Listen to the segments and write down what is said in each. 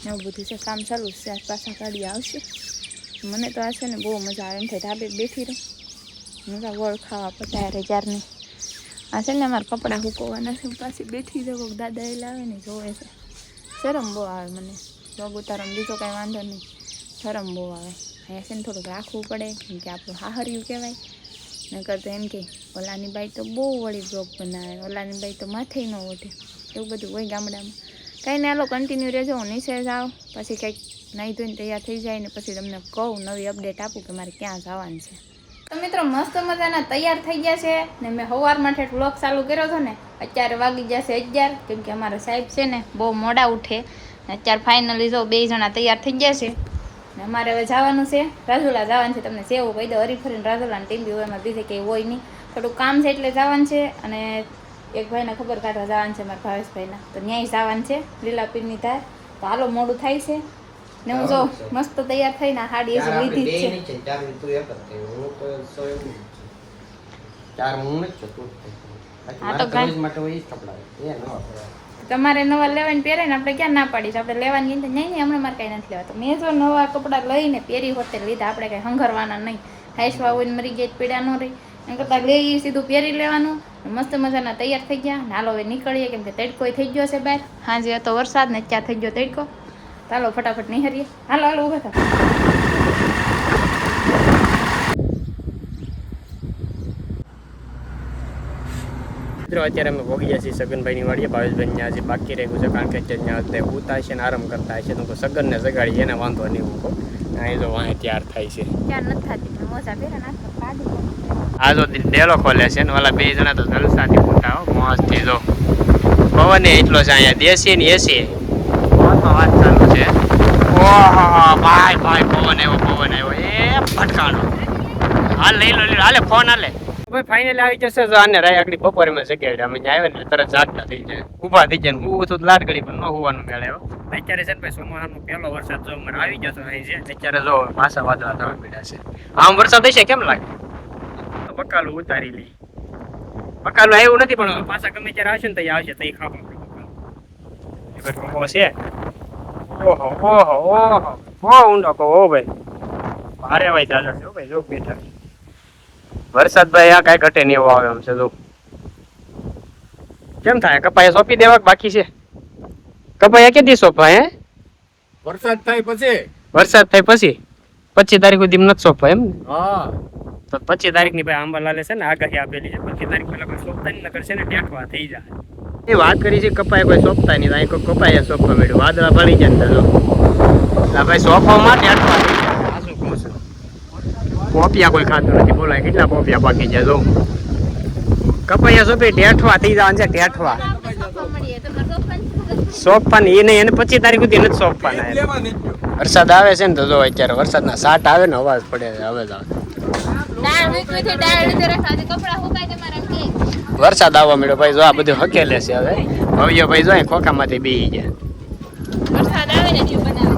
એવું બધું છે, કામ ચાલુ છે. આજ પાછા ગાડી આવશે. મને તો આ છે ને બહુ મજા આવે એમ થાય ધાબે બેઠી રહું. મજા વળ ખાવા પતાય રે ક્યારની. આ છે ને અમારા કપડાં સૂકવવાના છે. પાછી બેઠી રહું. દાદા એ લાવે ને જોવે છે. શરમ બહુ આવે મને. લોગ ઉતારવામાં બીજો કાંઈ વાંધો નહીં. શરમ બહુ આવે. અહીંયા છે ને થોડુંક રાખવું પડે કેમ કે આપણું હાહર્યું કહેવાય. નકર તો એમ કે ઓલાની બાઈ તો બહુ વળી બ્લોગ બનાવે, ઓલાની બાઈ તો માથે ન ઓઢે, એવું બધું હોય ગામડામાં. કંઈ ને હાલો કન્ટિન્યુ રહેજો. હું નીચે જાઉં પછી કંઈક નાહી ધોઈને તૈયાર થઈ જાય ને પછી તમને કહું, નવી અપડેટ આપું કે મારે ક્યાં જવાનું છે. તો મિત્રો મસ્ત મજાના તૈયાર થઈ ગયા છે ને મેં સવારમાં ઠેઠ વ્લોગ ચાલુ કર્યો હતો ને. અત્યારે વાગી જશે 11 કેમ કે અમારા સાહેબ છે ને બહુ મોડા ઉઠે. અત્યારે ફાઇનલી જો 2 જણા તૈયાર થઈ ગયા છે ને અમારે હવે જવાનું છે રાજુલા જવાનું છે. તમને સેવું કહી દો, હરીફરીને રાજુલાની ટીમ બી હોય, એમાં બીજે કંઈ હોય નહીં. થોડું કામ છે એટલે જવાનું છે. અને એક ભાઈને ખબર કાઢવા જવાનું છે, મારા ભાવેશભાઈના, તો ન્યાય જવાનું છે લીલાપીરની ધાર. તો હાલો મોડું થાય છે ને હું જો મસ્ત તૈયાર થઈને હાડી એ લીધી જ છે. તમારે નવા લેવાને પહેરે ને આપણે ક્યાં ના પાડીશ? આપણે લેવાની નહીં નહીં, હમણાં મારે કાંઈ નથી લેવા. તો મેં જો નવા કપડાં લઈને પહેરી હોતે લીધા, આપણે કાંઈ હંગરવાના નહીં. હાઈસવા હોય ને મરી ગયા પીડા ન રહી એમ કરતાં લઈ સીધું પહેરી લેવાનું. મસ્ત મજાના તૈયાર થઈ ગયા ને હાલો હવે નીકળીએ કેમ કે તડકો થઈ ગયો છે બહાર. હાજે હતો વરસાદ ને ત્યાં થઈ ગયો તડકો. ચાલો ફટાફટ નિહરીએ. હાલો હાલો ઊભા થાવ. મિત્રો અત્યારે અમે ભોગી ગયા છીએ સગનભાઈની વાડીએ. ભાવેશભાઈ આજે બાકી રહ્યું છે કારણ કે ત્યાં ઉતા છે ને આરામ કરતા છે. તો સગનને જગાડી એને વાંધો નહીં મૂકો. અહીં જો વાંહે તૈયાર થાય છે. આ જો ડેલો ખોલે છે ને ઓલા 2 જણા તો જલસાથી મોટા મસ્તથી જો પવન એટલો છે અહીંયા દેશી ને એસી વાત ચાલુ છે. ઓહો ભાઈ ભાઈ પવન આવ્યો એ ફટકાણો. હાલ લઈ લો હાલે ફોન હાલે ભાઈ. ફાઇનલી આવી જશે જો આને રાય આગળ બપોરે મેં જગ્યાએ અમે આવે ને તરત જાગતા થઈ જાય, ઊભા થઈ જાય. હું તો લાડગડી પણ ન હોવાનું મેળ આવ્યો. અત્યારે છે ને ભાઈ સોમવારનો પહેલો વરસાદ જો મને આવી જતો અહીં છે. અત્યારે જો પાછા વાદળા થવા પડ્યા છે. આમ વરસાદ હશે કેમ લાગે? બકાલું ઉતારી લઈ. બકાલું આવ્યું નથી પણ પાછા ગમે ત્યારે આવશે ને તો આવશે તો ખાવા છે. ઓહો ઓહો ઓહો બહુ ઊંડો કહો ભાઈ. ભારે ભાઈ ચાલે છે ભાઈ. જો બેઠા વરસાદ ભાઈ આ કઈ ઘટે નહીં એવો આવે એમ છે. જો કેમ થાય કપાયા સોંપી દેવા બાકી છે? કપાયા કેદી સોંપવા હે? વરસાદ થાય પછી. વરસાદ થાય પછી 25 તારીખ સુધી નથી સોંપવા એમ ને? હા તો 25 તારીખની ભાઈ આંબાલાલે છે ને આગાહી આપેલી છે. 25 તારીખ પહેલા કોઈ સોંપતા નહીં, નકર છે ને ટેકવા થઈ જાય. એ વાત કરી છે કપાય કોઈ સોંપતા નહીં, અહીં કોઈ કપાયા સોંપવા મળ્યું વાદળા ભળી જાય ને. જો ભાઈ સોંપવા માટે ટેકવા થઈ જાય. આ શું કહું છું? પોપિયા કોઈ ખાતું નથી. બોલાય કેટલા પોપિયા બાકી છે. જો કપાયા સોંપી ટેઠવા થઈ જવાનું છે. ટેઠવા સોંપવાની એ નહીં, એને 25 તારીખ સુધી નથી સોંપવાના. વરસાદ આવે છે ને તો જો અત્યારે વરસાદના સાટ આવે ને અવાજ પડે છે. હવે જ આવે વરસાદ આવવા મળ્યો ભાઈ. જો આ બધું હકેલે છે હવે. ભવ્ય ભાઈ જો ખોખામાંથી બેસી ગયા.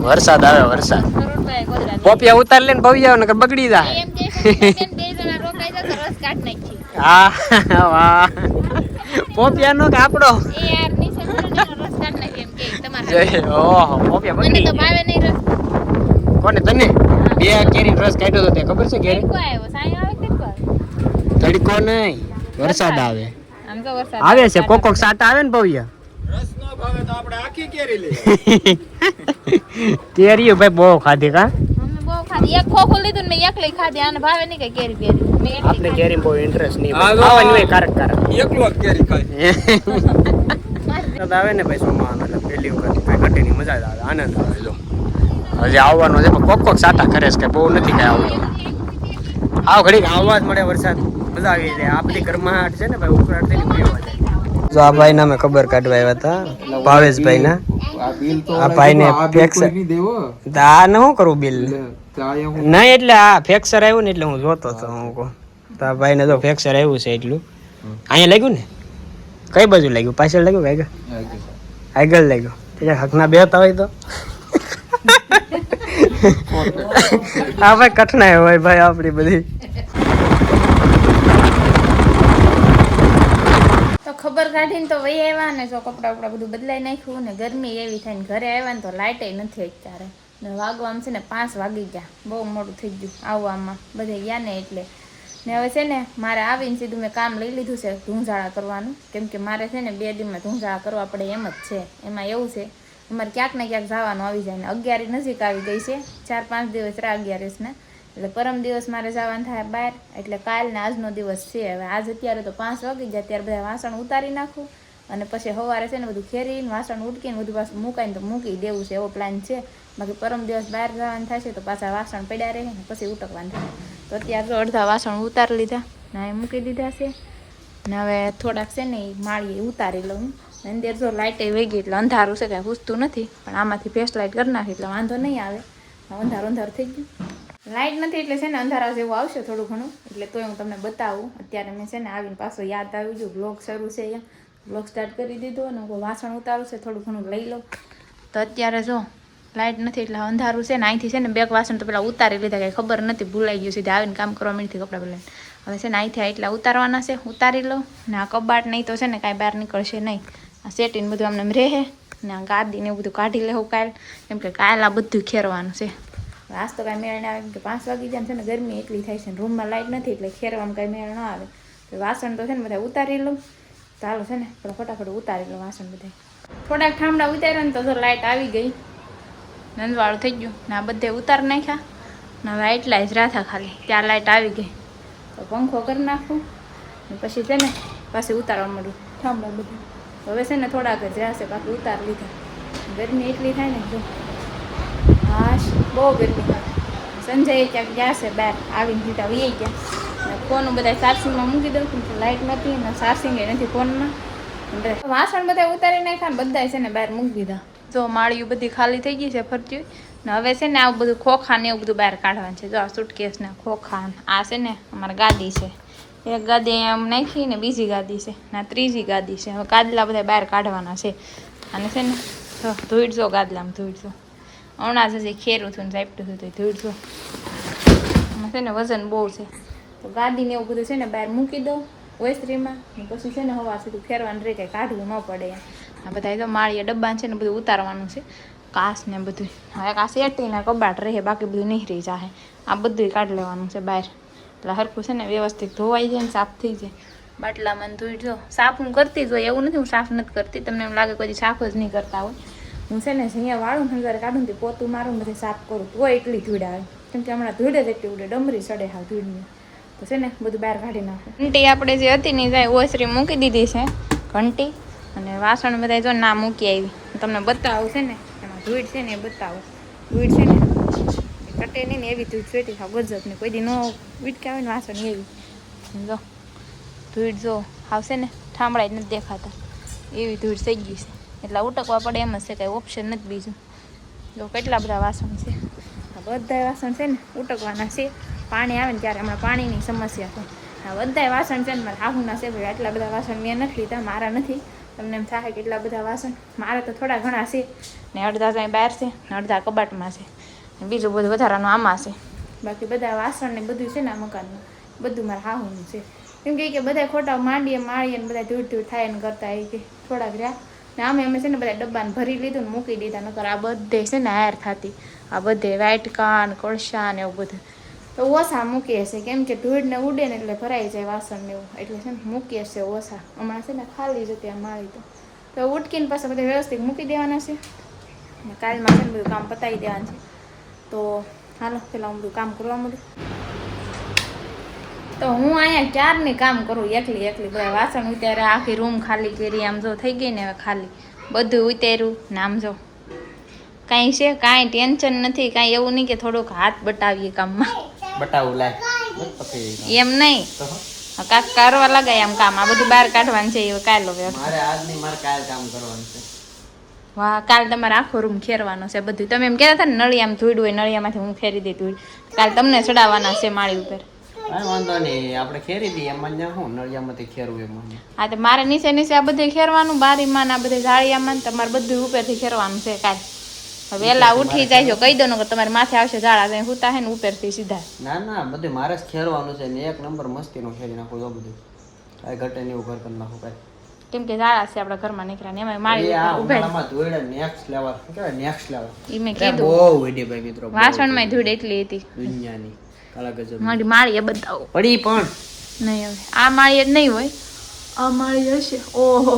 વરસાદ આવે વરસાદ. પોપિયા ઉતાર લે ને ભવ્ય ને બગડી જાય. હા વાહ પોપિયા નો કે આપણો ઓહો પોપિયા બગડી ગયા. કોને તને? 2 કેરી રસ કાઢ્યો તો તે ખબર છે? કેરી તડકો નહીં વરસાદ આવે આવે છે. કોક સાટા આવે ને ભવ્ય રસ નો ભાવે તો આપણે આખી કેરી લઈએ. કેરીઓ ભાઈ બહુ ખાધી કા? એક ખોખું લીધું ને મેં એકલી ખાધી. આને ભાવે નહીં કઈ કેરી પેરી. આપણે કેરી બહુ ઇન્ટરેસ્ટ નહીં ખાવાની હોય. કારક એકલો જ કેરી ખાય. આવે ને ભાઈ સોમાવાનો એટલે પહેલી વખત કઈ ઘટેની મજા જ આવે, આનંદ આવે. જો હજી આવવાનો છે પણ કોક સાટા કરે છે કે બહુ નથી કઈ આવતો. આવ ઘડીક આવવા જ મળે વરસાદ મજા આવી જાય. આ બધી ઘરમાં છે ને ભાઈ ઉકળાટ થઈને પીવા જાય. જો આ ભાઈ ના મેં ખબર કાઢવા આવ્યા હતા ભાવેશભાઈ ના. આ ભાઈ ને ફેક્સર આ ને શું કરું બિલ નહીં એટલે આ ફેક્સર આવ્યું ને એટલે હું જોતો હતો. હું કહું તો આ ભાઈ ને જો ફેક્સર આવ્યું છે એટલું. અહીંયા લાગ્યું ને? કઈ બાજુ લાગ્યું? પાછળ લાગ્યું કે આગળ લાગ્યું? હકના બેતા હોય તો હા ભાઈ કઠણાઈ હોય ભાઈ આપણી બધી. તો ખબર કાઢીને તો વહી આવ્યા ને જો કપડાં બપડા બધું બદલાઈ નાખ્યું ને ગરમી એવી થાય ને ઘરે આવ્યા ને તો લાઇટે નથી અત્યારે ને વાગવામાં છે ને 5 વાગી ગયા બહુ મોડું થઈ ગયું આવવામાં બધે ગયા ને એટલે ને હવે છે ને મારે આવીને સીધું મેં કામ લઈ લીધું છે ધૂંઝાળા કરવાનું કેમ કે મારે છે ને 2 દિવસમાં ધૂંઝાળા કરવા પડે એમ જ છે એમાં એવું છે અમારે ક્યાંક ને ક્યાંક જવાનું આવી જાય ને 11 નજીક આવી ગઈ છે 4-5 દિવસ રહ્યા 11 ને એટલે પરમ દિવસ મારે જવાનું થાય બહાર એટલે કાલ ને આજનો દિવસ છે હવે આજ અત્યારે તો 5 વાગી જાય ત્યારે બધા વાસણ ઉતારી નાખું અને પછી સવારે છે ને બધું ખેરીને વાસણ ઉટકીને બધું પાછું મુકાઈને તો મૂકી દેવું છે એવો પ્લાન છે બાકી પરમ દિવસ બહાર જવાનું થશે તો પાછા વાસણ પડ્યા રહે ને પછી ઉટકવાનું થાય તો અત્યારે તો અડધા વાસણ ઉતારી લીધા ને એ મૂકી દીધા છે ને હવે થોડાક છે ને એ માળીએ ઉતારી લઉં અંદર જો લાઇટે વહી ગઈ એટલે અંધારું છે કાંઈ પૂછતું નથી પણ આમાંથી ફેસ લાઇટ કરી નાખી એટલે વાંધો નહીં આવે અંધારું થઈ ગયું લાઇટ નથી એટલે છે ને અંધારા જેવું આવશે થોડું ઘણું એટલે તોય હું તમને બતાવું અત્યારે મેં છે ને આવીને પાછો યાદ આવી ગયું બ્લોગ શરૂ છે અહીંયા બ્લોગ સ્ટાર્ટ કરી દીધો અને હું વાસણ ઉતારું છે થોડું ઘણું લઈ લઉં તો અત્યારે જો લાઇટ નથી એટલે અંધારું છે ને અહીંથી છે ને 2 વાસણ તો પેલા ઉતારી લીધા કંઈ ખબર નથી ભૂલાઈ ગયું સીધા આવીને કામ કરવા મીઠી કપડાં બદલાઈને હવે છે ને અહીંથી એટલા ઉતારવાના છે ઉતારી લો ને આ કબાટ નહીં તો છે ને કાંઈ બહાર નીકળશે નહીં આ સેટીને બધું આમને એમ રહે ને આ ગાદીને એવું બધું કાઢી લેવું કાલ કેમ કે કાલ આ બધું ખેરવાનું છે આજ તો કાંઈ મેળ ના આવે કે 5 વાગી જાય છે ને ગરમી એટલી થાય છે ને રૂમમાં લાઇટ નથી એટલે ખેરવામાં કાંઈ મેળ ના આવે તો વાસણ તો છે ને બધા ઉતારી લઉં તો હાલો છે ને ફટાફટ ઉતારી લો વાસણ બધા થોડાક ઠામડા ઉતાર્યા ને તો જો લાઇટ આવી ગઈ નંદવાળું થઈ ગયું ને આ બધે ઉતારી નાખ્યા ને હવે એટલા જ રાથા ખાલી ત્યાં લાઇટ આવી ગઈ તો પંખો કરી નાખું ને પછી છે ને પાછી ઉતારવા મળ્યું ઠામડા બધું હવે છે ને થોડાક જ રહેશે બાકી ઉતારી લીધા ગરમી એટલી થાય ને જો હાશ બહુ ગરમી થાય સંજય ક્યાંક ગયા છે બહાર આવીને સીધા વી ગયા ને ફોન બધા ચાર્જિંગમાં મૂકી દઉં કેમ કે લાઇટ નથી ને ચાર્જિંગ નથી ફોનમાં વાસણ બધા ઉતારી નાખ્યા ને બધા છે ને બહાર મૂકી દીધા જો માળીઓ બધી ખાલી થઈ ગઈ છે ફરતી ને હવે છે ને આવું બધું ખોખા ને એવું બધું બહાર કાઢવાનું છે જો આ સુટકેસ ને ખોખા આ છે ને અમારી ગાદી છે એક ગાદી આમ નાખી ને બીજી ગાદી છે ને ત્રીજી ગાદી છે હવે ગાદલા બધા બહાર કાઢવાના છે અને છે ને ધોઈડજો ગાદલામાં ધોઈડજો હમણાં જ હજી ખેરું થયું ને ઝાપટું થયું તો ધોઈડજો એમાં છે ને વજન બહુ છે તો ગાદીને એવું બધું છે ને બહાર મૂકી દઉં ઓસરીમાં ને પછી છે ને હવા સુધી ફેરવાનું રહે કંઈ કાઢવું ન પડે એમ આ બધા જો માળીએ ડબ્બા છે ને બધું ઉતારવાનું છે કાચ ને બધું હવે આ શેટીના કબાટ રહે બાકી બધું નીકળી જાય આ બધું કાઢી લેવાનું છે બહાર એટલે હરખું છે ને વ્યવસ્થિત ધોવાઈ જાય ને સાફ થઈ જાય બાટલામાં ધોઈ જો સાફ હું કરતી જ હોય એવું નથી હું સાફ નથી કરતી તમને એમ લાગે કોઈ સાફ જ નહીં કરતા હોય હું છે ને અહીંયા વાળું હંગારે કાઢું તે પોતું મારું બધે સાફ કરું તો એટલી ધૂળ આવે કેમ કે હમણાં ધૂળ જ એટલી ઉડે ડમરી ચડે હા ધૂળની તો છે ને બધું બહાર કાઢી નાખું ઘંટી આપણે જે હતી ને જાય ઓસરી મૂકી દીધી છે ઘંટી અને વાસણ બધા જો ના મૂકી આવી તમને બતાવું છે ને એમાં ધૂળ છે ને એ બતાવું ધૂળ છે ને કટે નહીં ને એવી ધૂળ છોટી થાવ ગજબની કોઈ દી ન વીટકા હોય ને વાસણ એવી જો ધૂળ જો આવશે ને ઠામડા જ નથી દેખાતા એવી ધૂળ થઈ ગઈ છે એટલે ઉટકવા પડે એમ જ છે કાંઈ ઓપ્શન નથી બીજું જો કેટલા બધા વાસણ છે આ બધા વાસણ છે ને ઉટકવાના છે પાણી આવે ને ત્યારે હમણાં પાણીની સમસ્યા છે આ બધા વાસણ છે ને મારા હાહુના છે ભાઈ આટલા બધા વાસણ મેં નથી લીધા મારા નથી તમને એમ થાય કેટલા બધા વાસણ મારા તો થોડા ઘણા છે ને અડધા કાંઈ બહાર છે ને અડધા કબાટમાં છે ને બીજું બધું વધારાનું આમાં છે બાકી બધા વાસણ ને બધું છે ને આ મકાનમાં બધું મારા હાહુનું છે કેમ કે બધા ખોટા માળીએ ને બધા ધૂળ થાય ને કરતા એ કે થોડાક રહ્યા ને આમે અમે છે ને બધા ડબ્બાને ભરી લીધું ને મૂકી દીધા નકર આ બધે છે ને હાર થતી આ બધે વાટકા ને કળશા ને એવું બધું તો ઓછા મૂકીએ છે કેમ કે ધૂળ ને ઉડે ને એટલે ભરાઈ જાય વાસણ ને એવું એટલે છે ને મૂકીએ છે ઓછા હમણાં છે ને ખાલી જતી આ માળી તો ઉટકીને પાછા બધા વ્યવસ્થિત મૂકી દેવાના છે ને કાલમાં છે ને બધું કામ પતાવી દેવાનું છે તો હાલો પેલા હું બધું કામ કરવા મળું તો હું અહીંયા ક્યારની કામ કરું એકલી બધા વાસણ ઉતાર્યા આખી રૂમ ખાલી કરી આમ જો થઈ ગઈ ને હવે ખાલી બધું ઉતાર્યું ને આમ જો કાંઈ છે કાંઈ ટેન્શન નથી કાંઈ એવું નહીં કે થોડુંક હાથ બટાવીએ કામમાં બતાવું લાય એમ નહીં કાંક કરવા લગાય આમ કામ આ બધું બહાર કાઢવાનું છે એ કાલ મારે આજ નહીં મારે કાલ કામ કરવાનું છે વાહ કાલ તમારે આખો રૂમ ખેરવાનો છે બધું તમે એમ કહેતા હતા ને નળિયા આમ ધૂળ હોય નળિયામાંથી હું ખેરી દઈ ધૂળ કાલ તમને ચડાવવાના છે માળી ઉપર વાંધો નહીં આપણે ખેરી દઈએ એમાં જ્યાં હું નળિયામાંથી ખેરવું એમાં હા તો મારે નીચે આ બધે ખેરવાનું બારીમાં આ બધે જાળિયામાં તમારે બધું ઉપરથી ખેરવાનું છે કાલ વહેલા ઉઠી જાય કહી દો ને કે તમારે માથે આવશે ઝાડા હુતા હે ને ઉપરથી સીધા ના બધું મારે જ ખેરવાનું છે ને એક નંબર મસ્તીનો ખેરી નાખું તો બધું કાંઈ ઘટે ને એવું ઘર કરી નાખું કાંઈ કેમ કે ઝાડા છે આપણા ઘરમાં નીકળ્યા ને એમાં મારી ઉભે નેક્સ્ટ લેવલ કેવાય નેક્સ્ટ લેવલ ઈ મેં કીધું બહુ વિડી ભાઈ મિત્રો વાસણમાં ધૂળ એટલી હતી દુનિયાની કાલા ગજબ મારી માળી એ બતાવો પડી પણ નહીં હવે આ માળી જ નહીં હોય આ માળી હશે ઓહો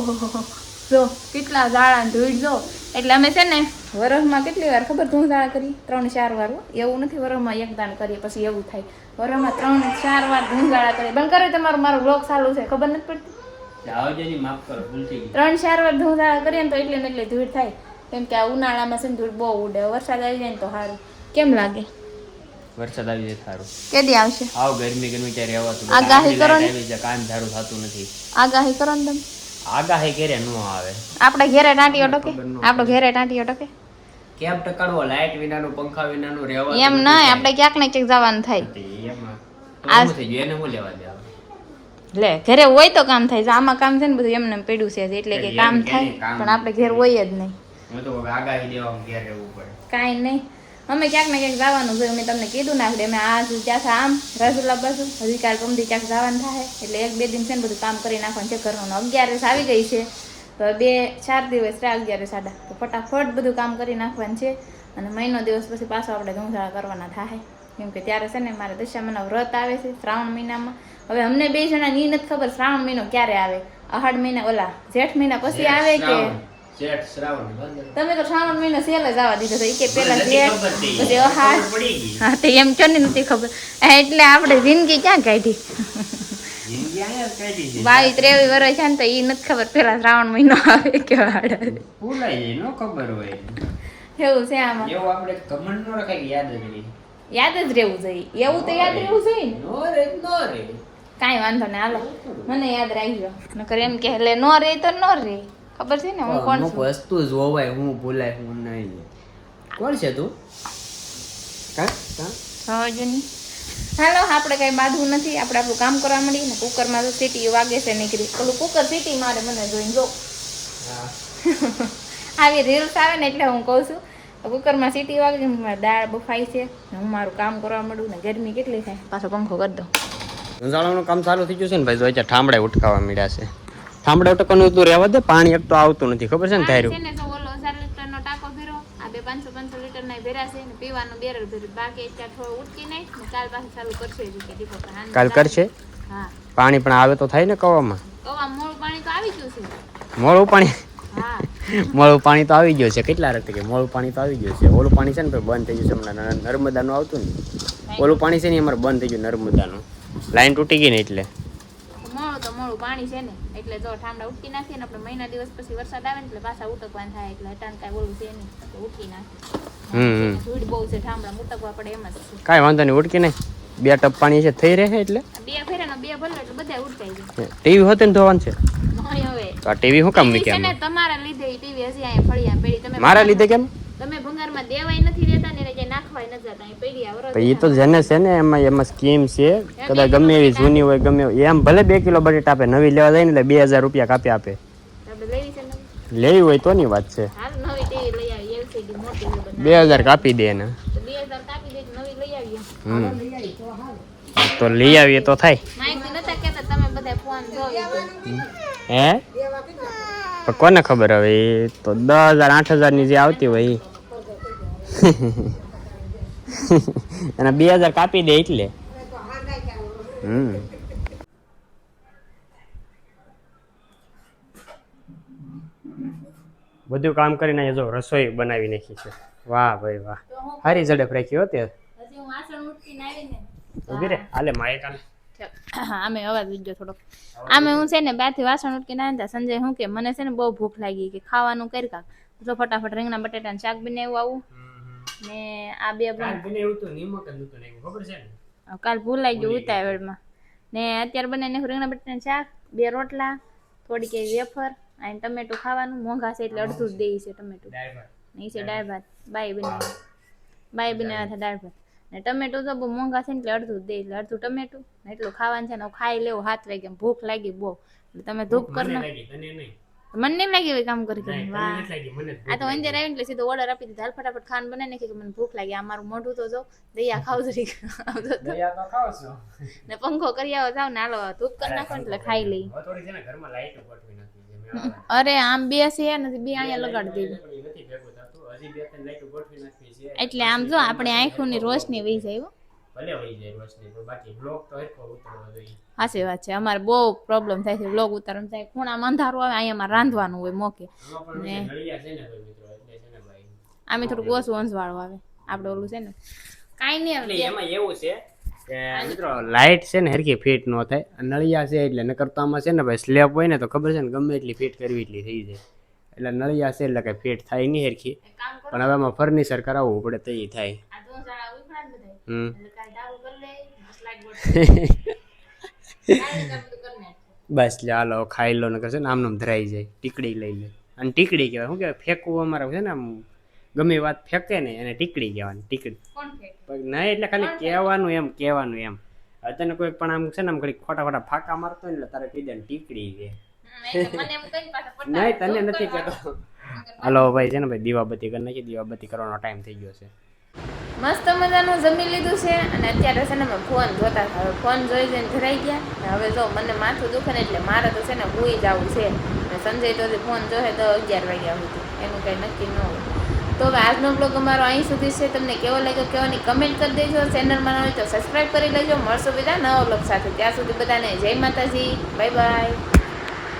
જો કેટલા ઝાડા ધૂળ જો એટલે અમે છે ને વરસમાં કેટલી વાર ખબર ધૂળ ઝાડા કરી 3-4 વાર એવું નથી વરસમાં એક દાન કરીએ પછી એવું થાય વરસમાં 3-4 વાર ધૂળ ઝાડા કરીએ બંધ કરે તમારું મારો બ્લોગ ચાલુ છે ખબર નથી પડતી માફ કરો ભૂલ થઈ ગઈ 3-4 વાર ધૂળ ઝાડા કરીએ ને તો એટલે ને એટલે ધૂળ થાય કેમ કે આ ઉનાળામાં છે ને ધૂળ બહુ ઉડે વરસાદ આવી જાય ને તો સારું કેમ લાગે વરસાદ આવી જાય સારું કેદી આવશે આવ ગરમી ત્યારે આવતું આગાહી કરો ને કામ ધારું થતું નથી આગાહી કરો ને તમે આગાહી કરે નો આવે આપણે ઘેરે ટાંટીઓ ટકે આપણો ઘેરે ટાંટીઓ ટકે કેમ ટકાડવો લાઈટ વિનાનું પંખા વિનાનું રહેવા એમ ના આપણે ક્યાંક ને ક્યાંક જવાનું થાય એમાં તો થઈ ગયું એને હું લેવા દેવા લે ઘરે હોય તો કામ થાય આમાં કામ છે ને બધું એમને પડ્યું છે એટલે કે કામ થાય પણ આપણે ઘેર હોય જ નહીં હું તો આગાહી દેવા ઘેર રહેવું પડે કાંઈ નહીં અમે ક્યાંક ને ક્યાંક જવાનું છે મેં તમને કીધું ના અમે આજ ત્યાં આમ રાજુલા બાજુ હજી કાલ કમથી ક્યાંક જવાનું થાય એટલે 1-2 દિન છે ને બધું કામ કરી નાખવાનું છે ઘરનું 11 આવી ગઈ છે તો 2-4 દિવસ રહ્યા 11 સાડા તો ફટાફટ બધું કામ કરી નાખવાનું છે અને મહિનો દિવસ પછી પાછો આપણે ધૂંધાળા કરવાના થાય કેમ કે ત્યારે છે ને મારે દશામાના વ્રત આવે છે શ્રાવણ મહિનામાં હવે અમને 2 જણાને એ નથી ખબર શ્રાવણ મહિનો ક્યારે આવે અહાડ મહિના ઓલા જેઠ મહિના પછી આવે કે જેઠ શ્રાવણ તમે તો શ્રાવણ મહિનો સેલે જ આવવા દીધો તો એ કે પેલા જેઠ પછી અહાડ હા તો એમ ચો નથી ખબર એટલે આપણે જિંદગી ક્યાં કાઢી 22-23 વર્ષ છે ને તો એ નથી ખબર પેલા શ્રાવણ મહિનો આવે કે ભૂલાઈ જાય નો ખબર હોય એવું છે આમાં એવું આપણે કમેન્ટ નો રખાય કે યાદ જ રહી યાદ જ રહેવું જોઈએ એવું તો યાદ રહેવું જોઈએ નો રે કાંઈ વાંધો નહીં હાલો મને યાદ રાખજો નકર એમ કે એટલે નો રે તો નો રે ખબર છે ને હું કોણ છું વસ્તુ જોવાય હું ભૂલાય હું નહીં કોણ છે તું સમજની હાલો આપણે કઈ બાંધવું નથી આપણે આપણું કામ કરવા મળી ને કુકરમાં તો સીટી વાગે છે નીકળી પેલું કુકર સીટી મારે મને જોઈને જો આવી રીલ્સ આવે ને એટલે હું કહું છું કુકરમાં સીટી વાગે દાળ બફાઈ છે હું મારું કામ કરવા મળું ને ગરમી કેટલી થાય પાછો પંખો કરી દઉં ઊંઝાળાનું કામ ચાલુ થઈ ગયું છે ને ભાઈ જો અત્યારે ઠામડા ઉટકાવા મળ્યા છે ઠામડા ઉટકવાનું તું રહેવા દે પાણી એક તો આવતું નથી ખબર છે ને તારું છે ને તો ઓલો 4 લીટરનો ટાંકો ભર્યો આ 500 લીટરના ભર્યા છે ને પીવાનું બેરલ ભર્યું બાકી અત્યારે થોડું ઉટકી નહીં ને કાલ પાછું ચાલુ કરશે જ કે દીપો કાલ કરશે હા પાણી પણ આવે તો થાય ને કવામાં મોળું પાણી તો આવી ગયું છે મોળું પાણી હા મોળું પાણી તો આવી ગયું છે કેટલા રસ્તે કે મોળું પાણી તો આવી ગયું છે ઓલું પાણી છે ને બંધ થઈ ગયું છે હમણાં નર્મદાનું આવતું ને ઓલું પાણી છે ને અમારે બંધ થઈ ગયું નર્મદાનું લાઈન તૂટી ગઈ ને એટલે મોળું પાણી છે ને એટલે જો ઠામડા ઉટકી નાખીએ ને આપણે મહિના દિવસ પછી વરસાદ આવે ને એટલે પાછા ઉટકવાન થાય એટલે અટાણ કાંઈ ઓલું છે નહીં તો ઉટકી નાખે ધૂળ બહુ છે ઠામડા ઉટકવા પડે એમ જ છે કાંઈ વાંધો નહીં ઉટકી નહીં 2 ટપ પાણી છે થઈ રહે એટલે 2 ફેરાનો 2 ભરલો એટલે બધા ઉટકાઈ જાય ટીવી હોતે ને ધોવાનું છે હવે તો આ ટીવી શું કામ છે મૂક્યા ને તમારા લીધે ટીવી હજી અહીંયા ફળિયા પેડી તમે મારા લીધે કેમ તમે ભંગારમાં દેવાય નથી દેતા ને એટલે નાખવાય નથી જતા અહીં પેડી આવરો તો એ તો જેને છે ને એમાં સ્કીમ છે કદાચ ગમે એવી જૂની હોય ગમે એમ ભલે 2 કિલો બટેટા આપે નવી લેવા જાય ને એટલે 2000 રૂપિયા કાપી આપે આપણે લેવી છે નવી લેવી હોય તો ની વાત છે હાલ નવી ટીવી લઈ આવી એલસીડી મોટી છે બના 2000 કાપી દે ને તો 2000 કાપી દે નવી લઈ આવીએ તો લઈ આવીએ તો થાય માઈક નતા કહેતા તમે બધા ફોન જોઈ હે પણ કોને ખબર હવે એ તો 10,000 8,000 ની જે આવતી હોય એ એના 2000 કાપી દે એટલે બધું કામ કરીને જો રસોઈ બનાવી નાખી છે વાહ ભાઈ વાહ હારી ઝડપ રાખી હો તે હજી હું વાસણ ઉઠીને આવીને ઉભી રે હાલે માય કાલે આમે અવાજ ઉજ્જો થોડો આમે હું છે ને બારથી વાસણ ઉટકીને આવ્યા સંજય હું કે મને છે ને બહુ ભૂખ લાગી કે ખાવાનું કરી કાક તો ફટાફટ રીંગણા બટેટાનું શાક બનાવ્યું આવું ને આ બે કાલ ભૂલાઈ ગયું ઉતાવળમાં ને અત્યારે બનાવીને રીંગણા બટેટાનું શાક 2 રોટલા થોડીક વેફર અને ટમેટું ખાવાનું મોંઘા છે એટલે અડધું જ દે છે ટમેટું નહીં છે દાળ ભાત બાઈ બનાવ્યા હતા દાળ ભાત ને ટમેટું તો બહુ મોંઘા છે ને એટલે અડધું જ દે એટલે અડધું ટમેટું એટલું ખાવાનું છે ને ખાઈ લેવું 7 વાગે ભૂખ લાગી બહુ એટલે તમે ધૂપ કરી મને નહીં લાગી હોય કામ કરી વાહ આ તો અંજર આવી એટલે સીધો ઓર્ડર આપી દીધો હાલ ફટાફટ ખાવાનું બનાવી નાખી કે મને ભૂખ લાગી આ મારું મોઢું તો જો દયા ખાવ જરી ને પંખો કરી આવો જાવ ને હાલો ધૂપ કરી નાખો એટલે ખાઈ લઈ અરે આમ બે છે નથી બે અહીંયા લગાડી દીધું પણ ઈ નથી ભેગું થતું. હજી 2-3 લાઈટો ગોઠવી નાખવી છે. એટલે આમ જો આપણે આંખોની રોશની વહી જાય હો. ભલે વહી જાય રોશની, પણ બાકી બ્લોક તો હરખો ઉતરવો જોઈએ. સાચી વાત છે અમારે બહુ પ્રોબ્લેમ થાય છે બ્લોગ ઉતારવાનું થાય ખૂણામાં અંધારું આવે અહીંયા અમારે રાંધવાનું હોય મોકે આમાં પણ નળિયા છે ને ભાઈ મિત્રો, એટલે છે ને ભાઈ. આમે થોડુંક ઓછું અંજવાળું આવે આપણે ઓલું છે ને કાંઈ નહીં એટલે આવે એમાં એવું છે કે મિત્રો લાઈટ છે ને હરખી ફિટ ન થાય. નળિયા છે એટલે નકર તો આમાં છે ને ભાઈ સ્લેબ હોય ને તો ખબર છે ને ગમે એટલી ફિટ કરવી એટલી થઈ જાય. એટલે નળિયા છે એટલે કઈ ફિટ થાય નહીં હરખી, પણ હવે આમાં ફર્નિચર કરાવવું પડે તો એ થાય. હમ બસ લે હાલો ખાઈ લો ને કશે ને આમનું ધરાઈ જાય. ટીકડી લઈ લે, અને ટીકડી કહેવાય. શું કહેવાય ફેંકવું અમારે છે ને આમ ગમે વાત ફેંકે ને એને ટીકડી કહેવાની. ટીકડી નહીં એટલે ખાલી કહેવાનું એમ કહેવાનું એમ. હવે તને કોઈ પણ આમ છે ને આમ ઘડી ખોટા ખોટા ફાંકા મારતો હોય ને એટલે તારે કહી દે ને ટીકડી છે. નહીં તને નથી કહેતો. હાલો ભાઈ છે ને ભાઈ દીવાબત્તી કરી નાખી. દીવાબત્તી કરવાનો ટાઈમ થઈ ગયો છે. મસ્ત મજાનું જમી લીધું છે અને અત્યારે છે ને મેં ફોન જોતા હતા. હવે ફોન જોઈ જઈને ધરાઈ ગયા. હવે જો મને માથું દુખે ને એટલે મારે તો છે ને ભૂઈ જવું છે. અને સંજય તો ફોન જોશે તો 11 વાગ્યા સુધી, એનું કંઈ નક્કી ન હોય. તો હવે આજનો બ્લોગ અમારો અહીં સુધી છે. તમને કેવો લાગ્યો કેવાની કમેન્ટ કરી દેજો. ચેનલમાં ન હોય તો સબસ્ક્રાઈબ કરી લેજો. મળશું બીજા નવા બ્લોગ સાથે. ત્યાં સુધી બધાને જય માતાજી, બાય બાય.